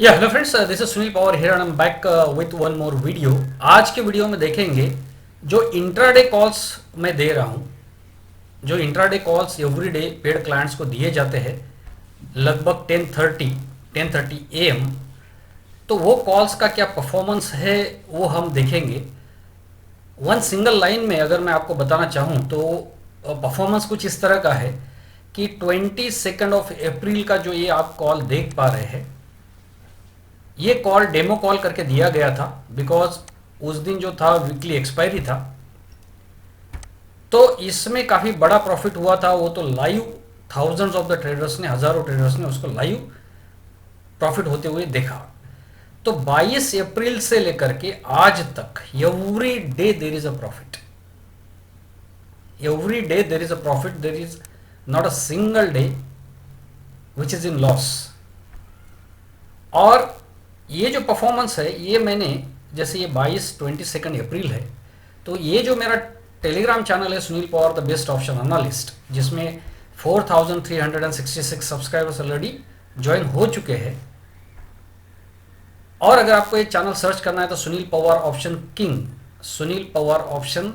या hello friends, this is Sunil Pawar here and I am back with one more video. आज के video में देखेंगे जो इंट्राडे कॉल्स मैं दे रहा हूँ, जो intraday calls everyday paid clients को दिए जाते हैं लगभग 10:30 AM। तो वो कॉल्स का क्या परफॉर्मेंस है वो हम देखेंगे। वन सिंगल लाइन में अगर मैं आपको बताना चाहूँ तो परफॉर्मेंस कुछ इस तरह का है कि 22 अप्रैल का जो ये आप कॉल देख पा रहे हैं, ये कॉल डेमो कॉल करके दिया गया था बिकॉज उस दिन जो था वीकली एक्सपायरी था। तो इसमें काफ़ी बड़ा प्रॉफिट हुआ था। वो तो live thousands of the traders ने, हज़ारों ट्रेडर्स ने उसको लाइव प्रॉफिट होते हुए देखा। तो 22 अप्रैल से लेकर के आज तक every day there is a profit, every day there is a profit, there is not a single day which is in loss. और ये जो परफॉर्मेंस है ये मैंने, जैसे ये 22 अप्रैल है, तो ये जो मेरा टेलीग्राम चैनल है Sunil Pawar the best option analyst, जिसमें 4366 सब्सक्राइबर्स ऑलरेडी ज्वाइन हो चुके हैं। और अगर आपको ये चैनल सर्च करना है तो Sunil Pawar option king, Sunil Pawar option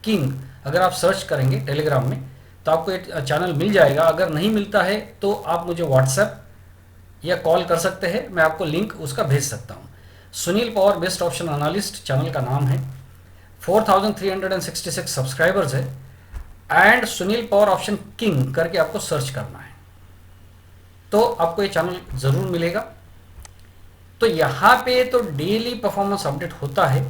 king अगर आप सर्च करेंगे टेलीग्राम में तो आपको ये चैनल मिल जाएगा। अगर नहीं मिलता है तो आप मुझे व्हाट्सएप या कॉल कर सकते हैं, मैं आपको लिंक उसका भेज सकता हूँ। Sunil Pawar best option analyst channel का नाम है, 4366 सब्सक्राइबर्स है and Sunil Pawar option king करके आपको सर्च करना है तो आपको ये चैनल ज़रूर मिलेगा। तो यहाँ पे तो डेली परफॉर्मेंस अपडेट होता है।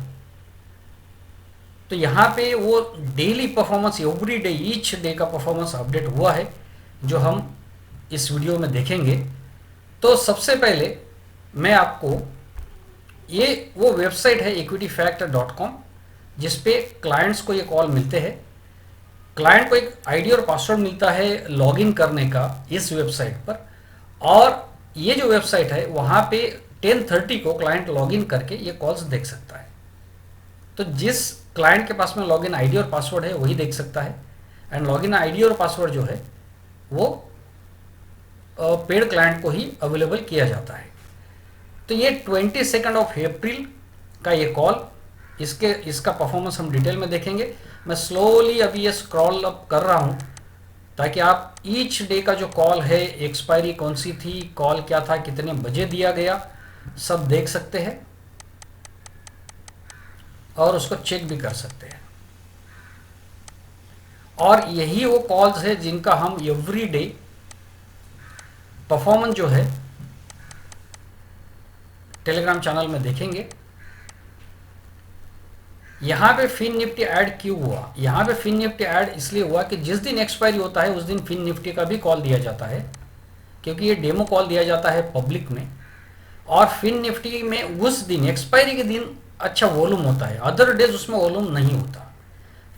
तो यहाँ पे वो daily performance every day each day का परफॉर्मेंस अपडेट हुआ है जो हम इस वीडियो में देखेंगे। तो सबसे पहले मैं आपको, ये वो वेबसाइट है equityfactor.com जिस पे क्लाइंट्स को ये कॉल मिलते हैं। क्लाइंट को एक आईडी और पासवर्ड मिलता है लॉगिन करने का इस वेबसाइट पर, और ये जो वेबसाइट है वहाँ पे 10:30 को क्लाइंट लॉगिन करके ये कॉल्स देख सकता है। तो जिस क्लाइंट के पास में लॉगिन आईडी और पासवर्ड है वही देख सकता है, एंड लॉगिन आईडी और पासवर्ड जो है वो पेड क्लाइंट को ही अवेलेबल किया जाता है। तो ये 22 अप्रैल का ये कॉल, इसका परफॉर्मेंस हम डिटेल में देखेंगे। मैं स्लोली अभी ये स्क्रॉल अप कर रहा हूँ ताकि आप ईच डे का जो कॉल है, एक्सपायरी कौन सी थी, कॉल क्या था, कितने बजे दिया गया, सब देख सकते हैं और उसको चेक भी कर सकते हैं। और यही वो कॉल्स है जिनका हम एवरी डे परफॉर्मेंस जो है टेलीग्राम चैनल में देखेंगे। यहाँ पे फिन निफ्टी ऐड क्यों हुआ? यहाँ पे फिन निफ्टी ऐड इसलिए हुआ कि जिस दिन एक्सपायरी होता है उस दिन फिन निफ्टी का भी कॉल दिया जाता है, क्योंकि ये डेमो कॉल दिया जाता है पब्लिक में। और फिन निफ्टी में उस दिन एक्सपायरी के दिन अच्छा वॉल्यूम होता है, अदर डेज उसमें वॉल्यूम नहीं होता।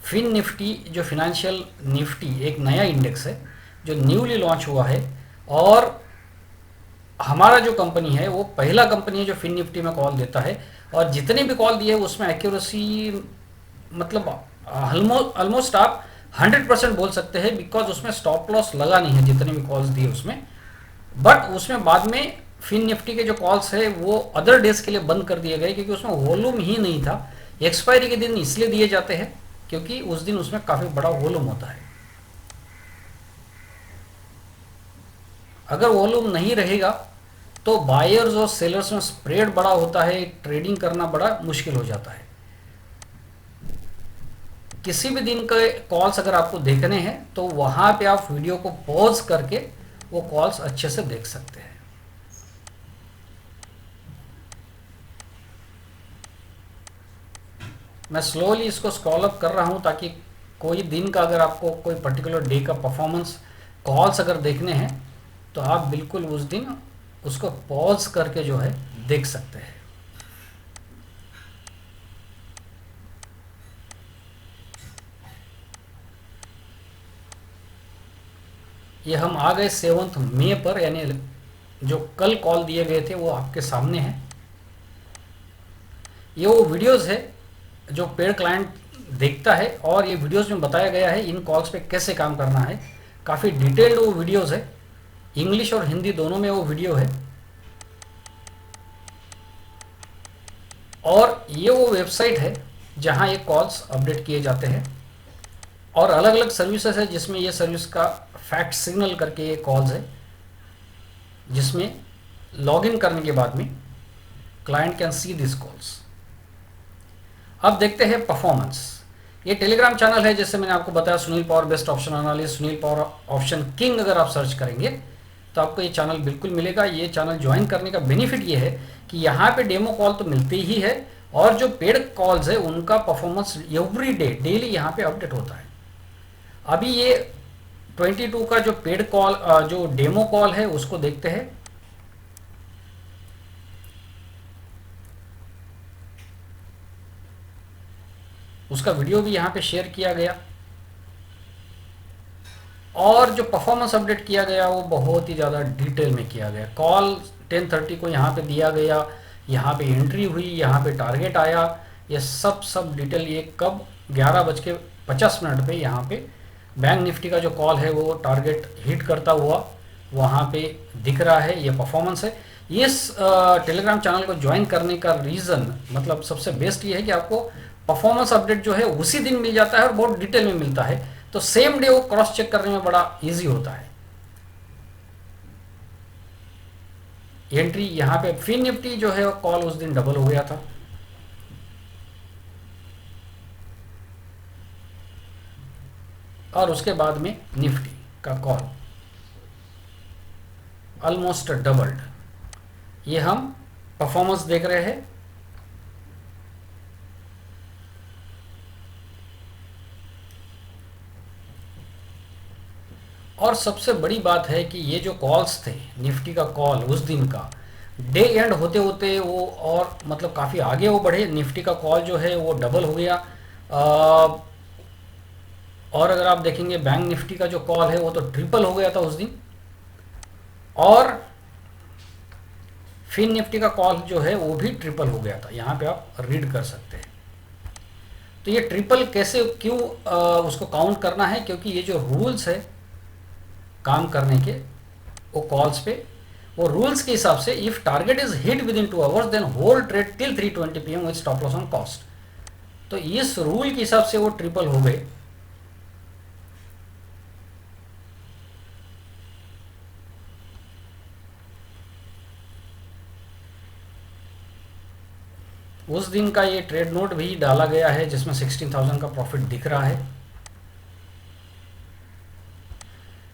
फिन निफ्टी जो फिनेंशियल निफ्टी एक नया इंडेक्स है जो न्यूली लॉन्च हुआ है, और हमारा जो कंपनी है वो पहला कंपनी है जो फिन निफ्टी में कॉल देता है। और जितने भी कॉल दिए उसमें एक्यूरेसी मतलब ऑलमोस्ट आप 100% बोल सकते हैं, बिकॉज उसमें स्टॉप लॉस लगा नहीं है जितने भी कॉल्स दिए उसमें। बट उसमें बाद में फिन निफ्टी के जो कॉल्स है वो अदर डेज के लिए बंद कर दिए गए क्योंकि उसमें वॉल्यूम ही नहीं था। एक्सपायरी के दिन इसलिए दिए जाते हैं क्योंकि उस दिन उसमें काफ़ी बड़ा वॉल्यूम होता है। अगर वॉल्यूम नहीं रहेगा तो बायर्स और सेलर्स में स्प्रेड बड़ा होता है, ट्रेडिंग करना बड़ा मुश्किल हो जाता है। किसी भी दिन के कॉल्स अगर आपको देखने हैं तो वहां पे आप वीडियो को पॉज करके वो कॉल्स अच्छे से देख सकते हैं। मैं स्लोली इसको स्क्रॉल अप कर रहा हूं ताकि कोई दिन का अगर आपको कोई पर्टिकुलर डे का परफॉर्मेंस कॉल्स अगर देखने हैं तो आप बिल्कुल उस दिन उसको पॉज करके जो है देख सकते हैं। ये हम आ गए 7 मई पर, यानी जो कल कॉल दिए गए थे वो आपके सामने हैं। ये वो वीडियोस है जो पेड क्लाइंट देखता है, और ये वीडियोस में बताया गया है इन कॉल्स पे कैसे काम करना है। काफ़ी डिटेल्ड वो वीडियोस है, इंग्लिश और हिंदी दोनों में वो वीडियो है। और ये वो वेबसाइट है जहाँ ये कॉल्स अपडेट किए जाते हैं, और अलग अलग सर्विसेज है जिसमें ये सर्विस का फैक्ट सिग्नल करके ये कॉल्स है, जिसमें लॉगिन करने के बाद में client can see this calls. अब देखते हैं परफॉर्मेंस। ये टेलीग्राम चैनल है, जैसे मैंने आपको बताया, Sunil power best option analyst, Sunil power option king अगर आप सर्च करेंगे तो आपको ये चैनल बिल्कुल मिलेगा। ये चैनल ज्वाइन करने का बेनिफिट ये है कि यहाँ पे डेमो कॉल तो मिलते ही है, और जो पेड कॉल्स है उनका परफॉर्मेंस एवरी डे डेली यहाँ पे अपडेट होता है। अभी ये 22 का जो पेड कॉल, जो डेमो कॉल है उसको देखते हैं। उसका वीडियो भी यहाँ पे शेयर किया गया, और जो परफॉर्मेंस अपडेट किया गया वो बहुत ही ज़्यादा डिटेल में किया गया। कॉल 10:30 को यहाँ पे दिया गया, यहाँ पे एंट्री हुई, यहाँ पे टारगेट आया, ये सब डिटेल, ये कब 11:50 पे यहाँ पे बैंक निफ्टी का जो कॉल है वो टारगेट हिट करता हुआ वहाँ पे दिख रहा है। ये परफॉर्मेंस है। इस टेलीग्राम चैनल को ज्वाइन करने का रीज़न, मतलब सबसे बेस्ट ये है कि आपको परफॉर्मेंस अपडेट जो है उसी दिन मिल जाता है और बहुत डिटेल में मिलता है, तो सेम डे वो क्रॉस चेक करने में बड़ा इजी होता है। एंट्री यहाँ पे फिन निफ्टी जो है कॉल उस दिन डबल हो गया था, और उसके बाद में निफ्टी का कॉल ऑलमोस्ट डबल्ड। ये हम परफॉर्मेंस देख रहे हैं। और सबसे बड़ी बात है कि ये जो कॉल्स थे, निफ्टी का कॉल उस दिन का डे एंड होते होते वो और मतलब काफ़ी आगे वो बढ़े। निफ्टी का कॉल जो है वो डबल हो गया। और अगर आप देखेंगे बैंक निफ्टी का जो कॉल है वो तो ट्रिपल हो गया था उस दिन, और फिन निफ्टी का कॉल जो है वो भी ट्रिपल हो गया था। यहाँ पे आप रीड कर सकते हैं। तो ये ट्रिपल कैसे, क्यों उसको काउंट करना है, क्योंकि ये जो रूल्स है काम करने के वो कॉल्स पे, वो रूल्स के हिसाब से if target is hit within 2 hours then hold trade till 3:20 PM with stop loss on cost. तो इस रूल के हिसाब से वो ट्रिपल हो गए। उस दिन का ये ट्रेड नोट भी डाला गया है जिसमें 16,000 का प्रॉफिट दिख रहा है।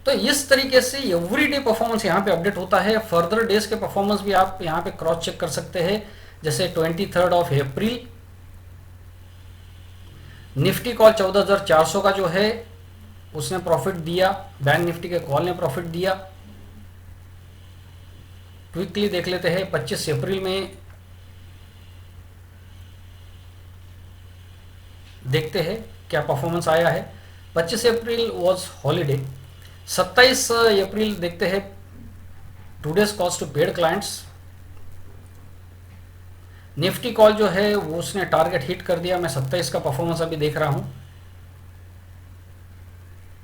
तो इस तरीके से एवरीडे परफॉर्मेंस यहाँ पे अपडेट होता है। फर्दर डेज के परफॉर्मेंस भी आप यहाँ पे क्रॉस चेक कर सकते हैं। जैसे 23 अप्रैल निफ्टी कॉल 14,400 का जो है उसने प्रॉफिट दिया, बैंक निफ्टी के कॉल ने प्रॉफिट दिया। क्विकली देख लेते हैं 25 अप्रैल में, देखते हैं क्या परफॉर्मेंस आया है। 25 अप्रैल वॉज हॉलीडे। 27 अप्रैल देखते हैं today's calls to paid clients. Nifty call जो है वो उसने टारगेट हिट कर दिया। मैं 27 का परफॉर्मेंस अभी देख रहा हूँ।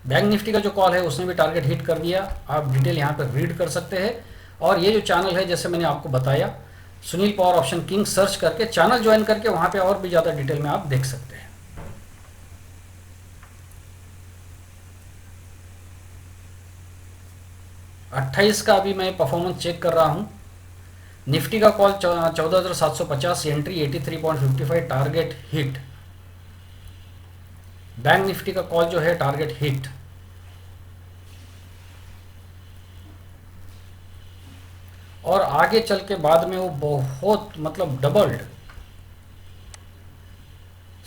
बैंक निफ्टी का जो कॉल है उसने भी टारगेट हिट कर दिया। आप डिटेल यहाँ पर रीड कर सकते हैं। और ये जो चैनल है, जैसे मैंने आपको बताया, Sunil power option king search करके चैनल ज्वाइन करके वहाँ पे और भी ज़्यादा डिटेल में आप देख सकते हैं। अट्ठाईस का अभी मैं परफॉर्मेंस चेक कर रहा हूँ। निफ्टी का call 14,750, entry 83.55, target hit. Bank Nifty का कॉल जो है टारगेट हिट। और आगे चल के बाद में वो बहुत मतलब डबल्ड।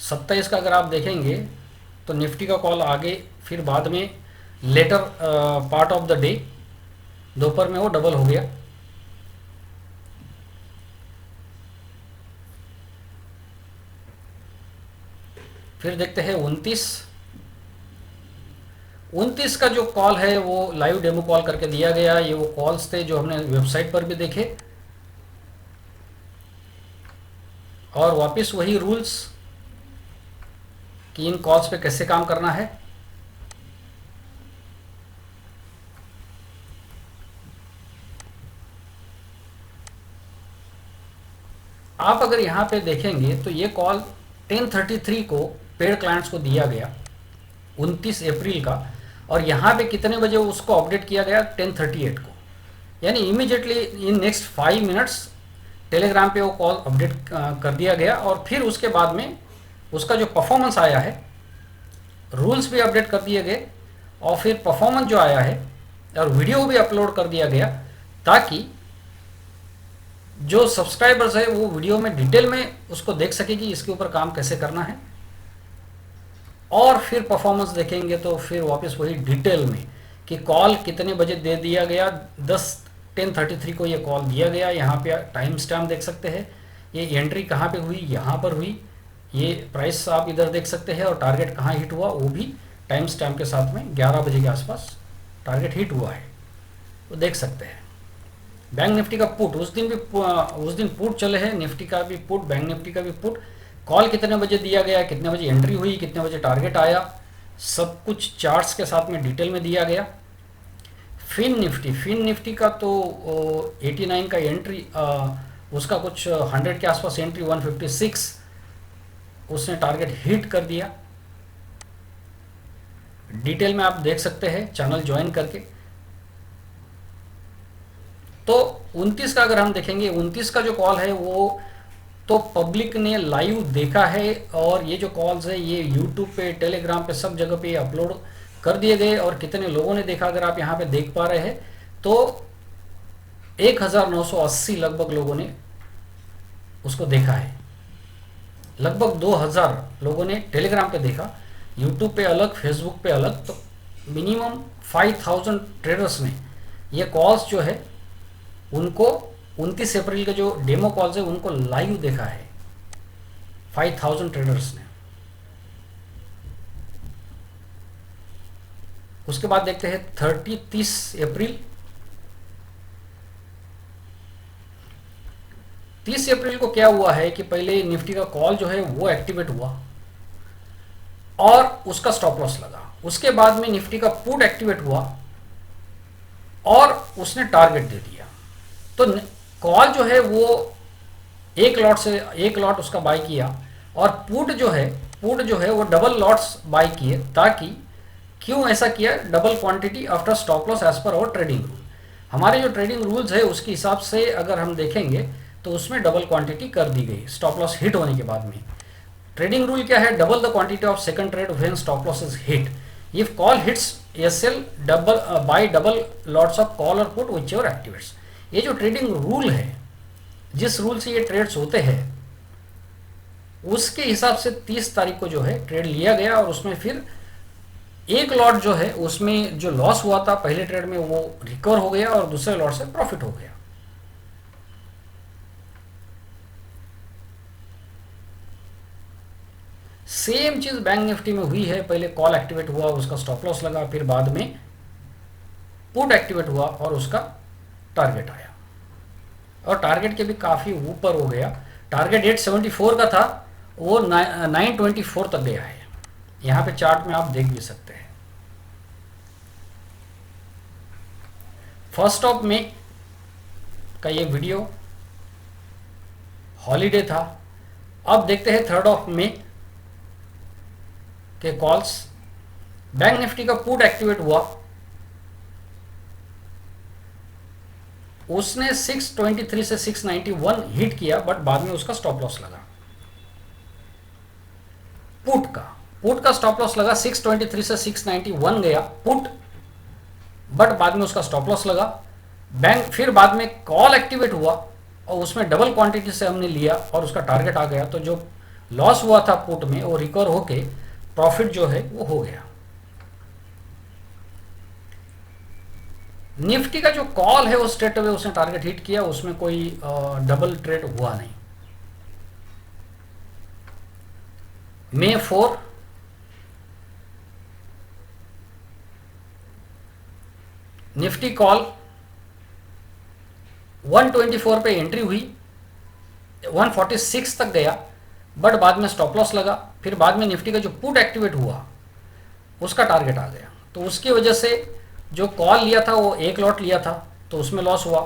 27 का अगर आप देखेंगे तो निफ्टी का कॉल आगे, फिर बाद में later part of the day दोपहर में वो डबल हो गया। फिर देखते हैं 29 का जो कॉल है वो लाइव डेमो कॉल करके दिया गया। ये वो कॉल्स थे जो हमने वेबसाइट पर भी देखे, और वापस वही रूल्स कि इन कॉल्स पे कैसे काम करना है। आप अगर यहाँ पे देखेंगे तो ये कॉल 10:33 को पेड क्लाइंट्स को दिया गया 29 अप्रैल का, और यहाँ पे कितने बजे उसको अपडेट किया गया 10:38 को, यानी immediately in next 5 minutes Telegram पे वो कॉल अपडेट कर दिया गया। और फिर उसके बाद में उसका जो परफॉर्मेंस आया है, रूल्स भी अपडेट कर दिए गए, और फिर परफॉर्मेंस जो आया है और वीडियो भी अपलोड कर दिया गया, ताकि जो सब्सक्राइबर्स है वो वीडियो में डिटेल में उसको देख सके कि इसके ऊपर काम कैसे करना है। और फिर परफॉर्मेंस देखेंगे तो फिर वापस वही डिटेल में कि कॉल कितने बजे दे दिया गया, 10:33 को ये कॉल दिया गया। यहाँ पे टाइम स्टैम्प देख सकते हैं, ये एंट्री कहाँ पे हुई, यहाँ पर हुई, ये प्राइस आप इधर देख सकते हैं, और टारगेट कहाँ हिट हुआ वो भी टाइम स्टैम्प के साथ में 11 बजे के आसपास टारगेट हिट हुआ है, वो देख सकते हैं। बैंक निफ्टी का पुट उस दिन पुट चले हैं, निफ्टी का भी पुट, बैंक निफ्टी का भी पुट, कॉल कितने बजे दिया गया, कितने बजे एंट्री हुई, कितने बजे टारगेट आया, सब कुछ चार्ट्स के साथ में डिटेल में दिया गया। फिन निफ्टी का तो 89 का एंट्री, उसका कुछ 100 के आसपास एंट्री, 156 उसने टारगेट हिट कर दिया। डिटेल में आप देख सकते हैं चैनल ज्वाइन करके। तो 29 का अगर हम देखेंगे, 29 का जो कॉल है वो तो पब्लिक ने लाइव देखा है, और ये जो कॉल्स है ये यूट्यूब पे, टेलीग्राम पे, सब जगह पे अपलोड कर दिए गए। और कितने लोगों ने देखा अगर आप यहाँ पे देख पा रहे हैं तो 1980 लगभग लोगों ने उसको देखा है, लगभग 2000 लोगों ने टेलीग्राम पे देखा, यूट्यूब पे अलग, फेसबुक पे अलग। तो मिनिमम 5000 ट्रेडर्स ने ये कॉल्स जो है उनको 29 अप्रैल के जो डेमो कॉल्स है उनको लाइव देखा है 5000 ट्रेडर्स ने। उसके बाद देखते हैं 30 अप्रैल। 30 अप्रैल को क्या हुआ है कि पहले निफ्टी का कॉल जो है वो एक्टिवेट हुआ और उसका स्टॉप लॉस लगा। उसके बाद में निफ्टी का पुट एक्टिवेट हुआ और उसने टारगेट दे दिया। तो कॉल जो है वो एक लॉट उसका बाय किया, और पुट जो है वो डबल लॉट्स बाय किए। ताकि क्यों ऐसा किया, double quantity after stop loss as per our trading rule. हमारे जो ट्रेडिंग रूल्स है उसके हिसाब से अगर हम देखेंगे तो उसमें डबल क्वांटिटी कर दी गई स्टॉप लॉस हिट होने के बाद में। ट्रेडिंग रूल क्या है, double the quantity of second trade when stop loss is hit if call hits SL buy double lots of call और पुट व्हिचएवर एक्टिवेट्स। ये जो ट्रेडिंग रूल है, जिस रूल से ये ट्रेड्स होते हैं उसके हिसाब से 30 तारीख को जो है ट्रेड लिया गया, और उसमें फिर एक लॉट जो है उसमें जो लॉस हुआ था पहले ट्रेड में वो रिकवर हो गया और दूसरे लॉट से प्रॉफिट हो गया। सेम चीज बैंक निफ्टी में हुई है, पहले कॉल एक्टिवेट हुआ, उसका स्टॉप लॉस लगा, फिर बाद में पुट एक्टिवेट हुआ और उसका टारगेट आया, और टारगेट के भी काफी ऊपर हो गया। टारगेट 874 का था, वो 924 तक गया है। यहां पे चार्ट में आप देख भी सकते हैं। फर्स्ट ऑफ मई का ये वीडियो हॉलीडे था। अब देखते हैं 3rd ऑफ मई के कॉल्स। बैंक निफ्टी का पुट एक्टिवेट हुआ, उसने 623 से 691 हिट किया, बट बाद में उसका स्टॉप लॉस लगा। पुट का स्टॉप लॉस लगा, 623 से 691 गया पुट, बट बाद में उसका स्टॉप लॉस लगा। बैंक फिर बाद में कॉल एक्टिवेट हुआ और उसमें डबल क्वांटिटी से हमने लिया और उसका टारगेट आ गया। तो जो लॉस हुआ था पुट में वो रिकवर होके प्रॉफिट जो है वो हो गया। निफ्टी का जो कॉल है वो स्ट्रेट अवे उसने टारगेट हिट किया, उसमें कोई डबल ट्रेड हुआ नहीं। May 4 निफ्टी कॉल 124 पे एंट्री हुई, 146 तक गया, बट बाद में स्टॉप लॉस लगा। फिर बाद में निफ्टी का जो पुट एक्टिवेट हुआ उसका टारगेट आ गया, तो उसकी वजह से जो कॉल लिया था वो एक लॉट लिया था तो उसमें लॉस हुआ।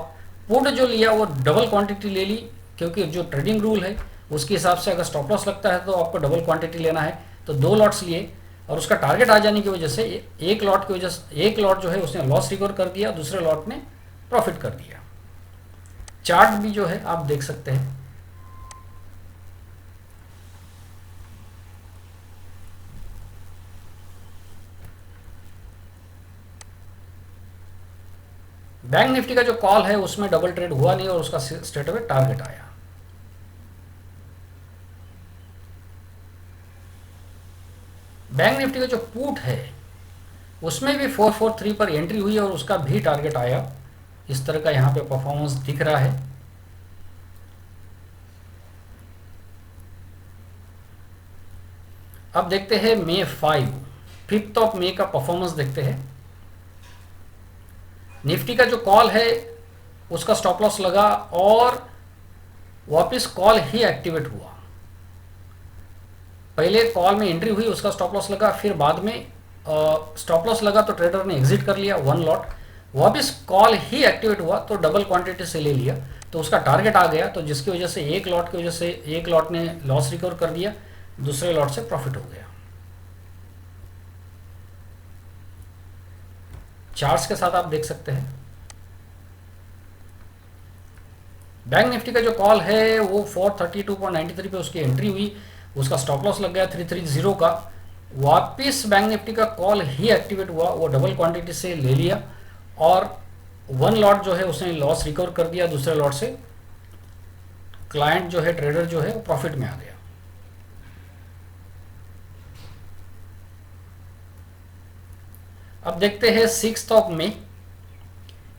पुट जो लिया वो डबल क्वांटिटी ले ली क्योंकि जो ट्रेडिंग रूल है उसके हिसाब से अगर स्टॉप लॉस लगता है तो आपको डबल क्वांटिटी लेना है। तो 2 लॉट्स लिए और उसका टारगेट आ जाने की वजह से एक लॉट की वजह से एक लॉट जो है उसने लॉस रिकवर कर दिया, दूसरे लॉट ने प्रॉफिट कर दिया। चार्ट भी जो है आप देख सकते हैं। बैंक निफ्टी का जो कॉल है उसमें डबल ट्रेड हुआ नहीं और उसका स्ट्रेट अवे टारगेट आया। बैंक निफ्टी का जो पुट है उसमें भी 443 पर एंट्री हुई और उसका भी टारगेट आया। इस तरह का यहां पे परफॉर्मेंस दिख रहा है। अब देखते हैं मे 5 ऑफ मे का परफॉर्मेंस देखते हैं। निफ्टी का जो कॉल है उसका स्टॉप लॉस लगा और वापस कॉल ही एक्टिवेट हुआ। पहले कॉल में एंट्री हुई, उसका स्टॉप लॉस लगा, फिर बाद में स्टॉप लॉस लगा तो ट्रेडर ने एग्जिट कर लिया 1 लॉट। वापस कॉल ही एक्टिवेट हुआ तो डबल क्वांटिटी से ले लिया तो उसका टारगेट आ गया। तो जिसकी वजह से एक लॉट की वजह से एक लॉट ने लॉस रिकवर कर दिया, दूसरे लॉट से प्रॉफिट हो गया। चार्ट्स के साथ आप देख सकते हैं। बैंक निफ्टी का जो कॉल है वो 432.93 पे उसकी एंट्री हुई, उसका स्टॉप लॉस लग गया 330 का। वापिस बैंक निफ्टी का कॉल ही एक्टिवेट हुआ, वो डबल क्वांटिटी से ले लिया और 1 लॉट जो है उसने लॉस रिकवर कर दिया, दूसरे लॉट से क्लाइंट जो है ट्रेडर जो है वो प्रॉफिट में आ गया। अब देखते हैं 6 ऑफ मे।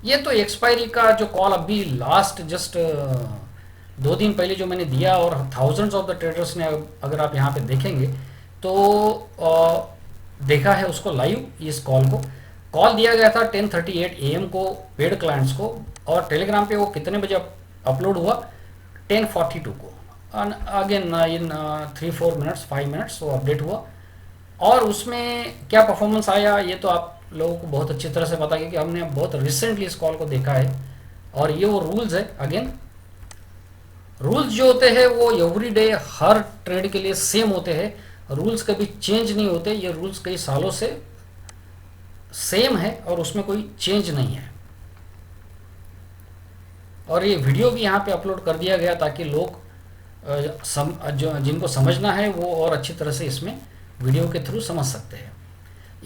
ये तो एक्सपायरी का जो कॉल अभी लास्ट जस्ट 2 दिन पहले जो मैंने दिया और थाउजेंड्स ऑफ द ट्रेडर्स ने अगर आप यहाँ पे देखेंगे तो देखा है उसको लाइव। इस कॉल दिया गया था 10:38 AM को पेड क्लाइंट्स को और टेलीग्राम पे वो कितने बजे अपलोड हुआ 10:42 को। अगेन इन 3-4 मिनट्स 5 मिनट्स वो अपडेट हुआ और उसमें क्या परफॉर्मेंस आया ये तो आप लोगों को बहुत अच्छी तरह से पता है कि हमने बहुत रिसेंटली इस कॉल को देखा है। और ये वो रूल्स है। अगेन रूल्स जो होते हैं वो एवरी डे हर ट्रेड के लिए सेम होते हैं, रूल्स कभी चेंज नहीं होते। ये रूल्स कई सालों से सेम है और उसमें कोई चेंज नहीं है। और ये वीडियो भी यहाँ पे अपलोड कर दिया गया ताकि लोग जिनको समझना है वो और अच्छी तरह से इसमें वीडियो के थ्रू समझ सकते हैं।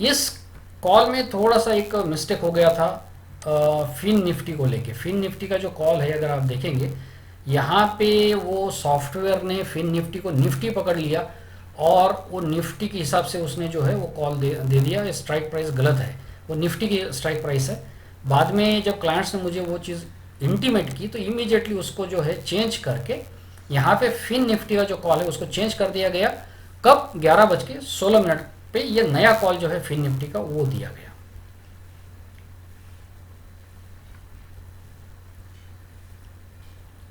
इस कॉल में थोड़ा सा एक मिस्टेक हो गया था फिन निफ्टी को लेके। फिन निफ्टी का जो कॉल है अगर आप देखेंगे यहाँ पे वो सॉफ्टवेयर ने फिन निफ्टी को निफ्टी पकड़ लिया और वो निफ्टी के हिसाब से उसने जो है वो कॉल दे दिया। स्ट्राइक प्राइस गलत है, वो निफ्टी की स्ट्राइक प्राइस है। बाद में जब क्लाइंट्स ने मुझे वो चीज़ इंटीमेट की तो इमीडिएटली उसको जो है चेंज करके यहाँ पे फिन निफ्टी का जो कॉल है उसको चेंज कर दिया गया। कब 11:16 पे ये नया कॉल जो है फिन निफ्टी का वो दिया गया।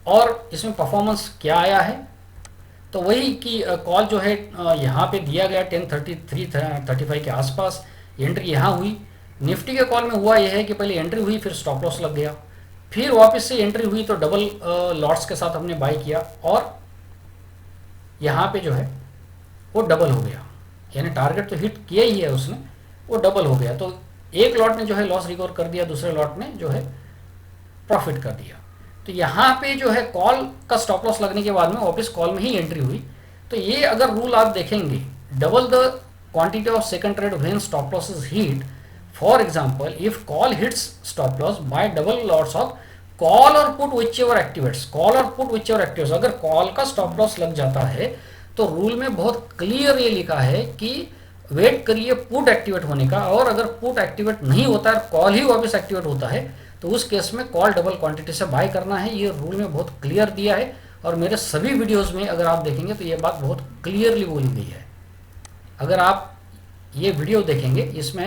और इसमें परफॉर्मेंस क्या आया है तो वही कि कॉल जो है यहाँ पे दिया गया 10:35 के आसपास एंट्री यहाँ हुई। निफ्टी के कॉल में हुआ यह है कि पहले एंट्री हुई फिर स्टॉप लॉस लग गया, फिर वापस से एंट्री हुई तो डबल लॉट्स के साथ हमने बाय किया और यहाँ पे जो है वो डबल हो गया। यानी टारगेट तो हिट किया ही है उसने, वो डबल हो गया। तो एक लॉट ने जो है लॉस रिकवर कर दिया, दूसरे लॉट ने जो है प्रॉफिट कर दिया। तो यहाँ पे जो है कॉल का स्टॉप लॉस लगने के बाद में वापस कॉल में ही एंट्री हुई। तो ये अगर रूल आप देखेंगे double the quantity of second trade when stop loss is hit. For example if call hits stop loss buy double lots of call और put whichever activates, call और put whichever activates. अगर call का stop loss लग जाता है तो rule में बहुत क्लियर ये लिखा है कि वेट करिए पुट एक्टिवेट होने का, और अगर पुट एक्टिवेट नहीं होता है कॉल ही वापस एक्टिवेट होता है तो उस केस में कॉल डबल क्वांटिटी से बाय करना है। ये रूल में बहुत क्लियर दिया है और मेरे सभी वीडियोस में अगर आप देखेंगे तो ये बात बहुत क्लियरली बोली गई है। अगर आप ये वीडियो देखेंगे इसमें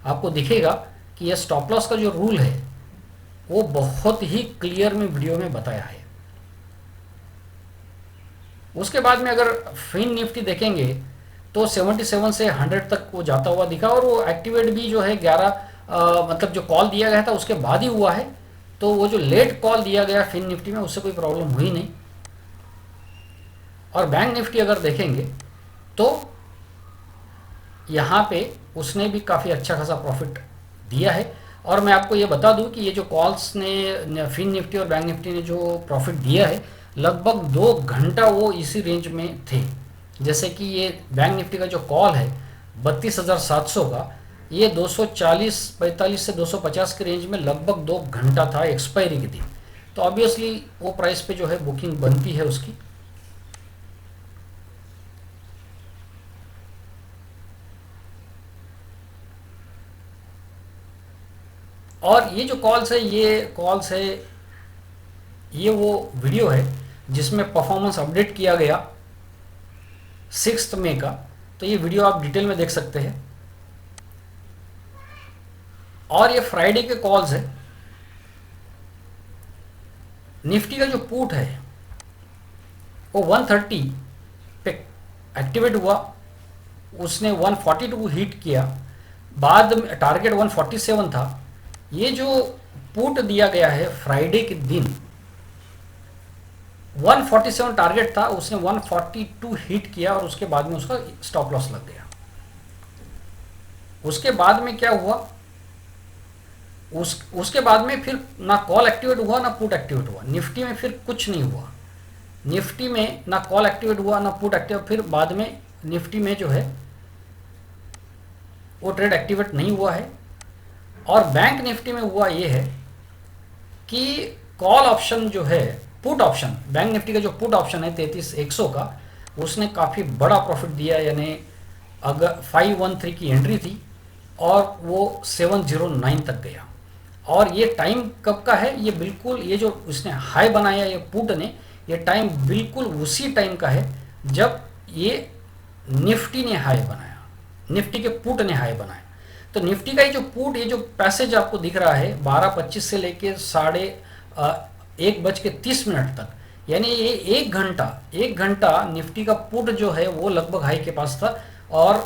आपको दिखेगा कि ये स्टॉप लॉस का जो रूल है वो बहुत ही क्लियर में वीडियो में बताया है। उसके बाद में अगर फिन निफ्टी देखेंगे तो 77 से 100 तक वो जाता हुआ दिखा और वो एक्टिवेट भी जो है 11 मतलब जो कॉल दिया गया था उसके बाद ही हुआ है। तो वो जो लेट कॉल दिया गया फिन निफ्टी में उससे कोई प्रॉब्लम हुई नहीं। और बैंक निफ्टी अगर देखेंगे तो यहाँ पे उसने भी काफ़ी अच्छा खासा प्रॉफिट दिया है। और मैं आपको ये बता दूं कि ये जो कॉल्स ने फिन निफ्टी और बैंक निफ्टी ने जो प्रॉफिट दिया है लगभग 2 घंटा वो इसी रेंज में थे। जैसे कि ये बैंक निफ्टी का जो कॉल है 32,700 का, ये 240-45 से 250 के रेंज में लगभग 2 घंटा था एक्सपायरी के दिन। तो ऑब्वियसली वो प्राइस पे जो है बुकिंग बनती है उसकी। और ये जो कॉल्स है ये वो वीडियो है जिसमें परफॉर्मेंस अपडेट किया गया 6 मई का। तो ये वीडियो आप डिटेल में देख सकते हैं। और ये फ्राइडे के कॉल्स है। निफ्टी का जो पुट है वो 130 पे एक्टिवेट हुआ, उसने 142 हिट किया, बाद में टारगेट 147 था। ये जो पुट दिया गया है फ्राइडे के दिन 147 टारगेट था, उसने 142 हिट किया और उसके बाद में उसका स्टॉप लॉस लग गया। उसके बाद में क्या हुआ, उसके बाद में फिर ना कॉल एक्टिवेट हुआ ना पुट एक्टिवेट हुआ। निफ्टी में फिर कुछ नहीं हुआ। निफ्टी में ना कॉल एक्टिवेट हुआ ना पुट एक्टिवेट। फिर बाद में निफ्टी में जो है वो ट्रेड एक्टिवेट नहीं हुआ है। और बैंक निफ्टी में हुआ ये है कि कॉल ऑप्शन जो है, पुट ऑप्शन, बैंक निफ्टी का जो पुट ऑप्शन है 33,100 का, उसने काफ़ी बड़ा प्रॉफिट दिया। यानी अगर 513 की एंट्री थी और वो 709 तक गया। और ये टाइम कब का है, ये बिल्कुल ये जो उसने हाई बनाया ये पुट ने, ये टाइम बिल्कुल उसी टाइम का है जब ये निफ्टी ने हाई बनाया, निफ्टी के पुट ने हाई बनाया। तो निफ्टी का ये जो पुट, ये जो पैसेज आपको दिख रहा है 12:25 से लेके 1:30 तक, यानी ये 1 घंटा निफ्टी का पुट जो है वो लगभग हाई के पास था। और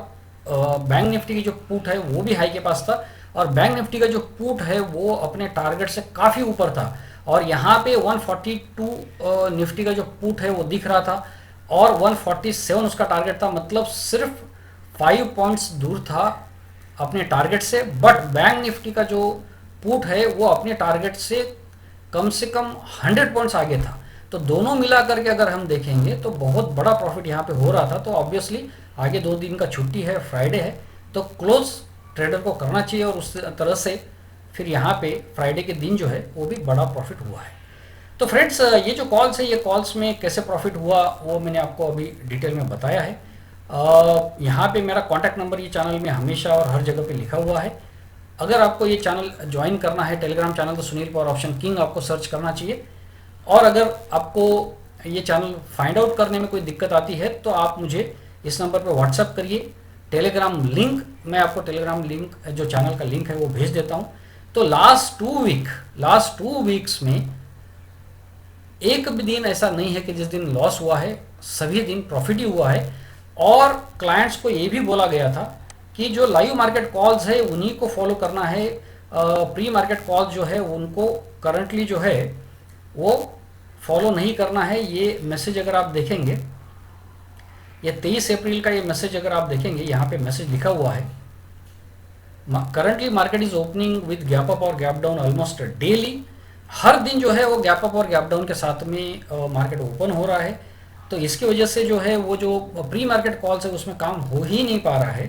बैंक निफ्टी की जो पुट है वो भी हाई के पास था। और बैंक निफ्टी का जो पुट है वो अपने टारगेट से काफ़ी ऊपर था। और यहाँ पे 142 निफ्टी का जो पुट है वो दिख रहा था और 147 उसका टारगेट था। मतलब सिर्फ 5 पॉइंट्स दूर था अपने टारगेट से। बट बैंक निफ्टी का जो पुट है वो अपने टारगेट से कम 100 पॉइंट्स आगे था। तो दोनों मिला करके अगर हम देखेंगे तो बहुत बड़ा प्रॉफिट यहाँ पे हो रहा था। तो ऑब्वियसली आगे 2 दिन का छुट्टी है, फ्राइडे है, तो क्लोज ट्रेडर को करना चाहिए। और उस तरह से फिर यहाँ पे फ्राइडे के दिन जो है वो भी बड़ा प्रॉफिट हुआ है। तो फ्रेंड्स, ये जो कॉल्स है, ये कॉल्स में कैसे प्रॉफिट हुआ वो मैंने आपको अभी डिटेल में बताया है। यहाँ पे मेरा कॉन्टैक्ट नंबर ये चैनल में हमेशा और हर जगह पे लिखा हुआ है। अगर आपको ये चैनल ज्वाइन करना है, टेलीग्राम चैनल, तो सुनील पॉवर ऑप्शन किंग आपको सर्च करना चाहिए। और अगर आपको ये चैनल फाइंड आउट करने में कोई दिक्कत आती है तो आप मुझे इस नंबर पर व्हाट्सअप करिए। टेलीग्राम लिंक, मैं आपको टेलीग्राम लिंक जो चैनल का लिंक है वो भेज देता हूँ। तो लास्ट 2 वीक्स में एक भी दिन ऐसा नहीं है कि जिस दिन लॉस हुआ है, सभी दिन प्रॉफिट ही हुआ है। और क्लाइंट्स को ये भी बोला गया था कि जो लाइव मार्केट कॉल्स है उन्हीं को फॉलो करना है। प्री मार्केट कॉल्स जो है उनको करंटली जो है वो फॉलो नहीं करना है। ये मैसेज अगर आप देखेंगे, ये 23 अप्रैल का ये मैसेज अगर आप देखेंगे, यहाँ पे मैसेज लिखा हुआ है, currently market is opening with gap up और गैप डाउन ऑलमोस्ट डेली। हर दिन जो है वो गैप अप और गैप डाउन के साथ में मार्केट ओपन हो रहा है। तो इसकी वजह से जो है वो जो प्री मार्केट कॉल्स है उसमें काम हो ही नहीं पा रहा है।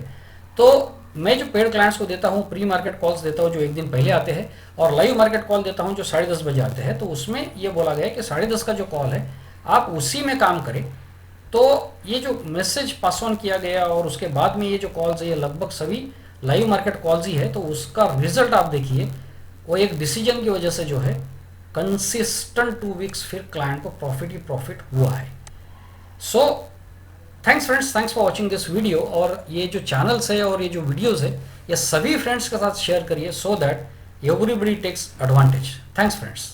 तो मैं जो पेड क्लाइंट्स को देता हूँ, प्री मार्केट कॉल्स देता हूँ जो एक दिन पहले आते हैं, और लाइव मार्केट कॉल देता हूँ जो 10:30 बजे आते हैं। तो उसमें ये बोला गया है कि 10:30 का जो कॉल है आप उसी में काम करें। तो ये जो मैसेज पास ऑन किया गया और उसके बाद में ये जो कॉल्स है ये लगभग सभी लाइव मार्केट कॉल्स ही है। तो उसका रिजल्ट आप देखिए, वो एक डिसीजन की वजह से जो है कंसिस्टेंट 2 वीक्स फिर क्लाइंट को प्रॉफिट ही प्रॉफिट हुआ है। So thanks friends, thanks for watching this video. और ये जो चैनल्स है और ये जो वीडियोस है ये सभी फ्रेंड्स के साथ शेयर करिए so that everybody takes advantage. Thanks friends.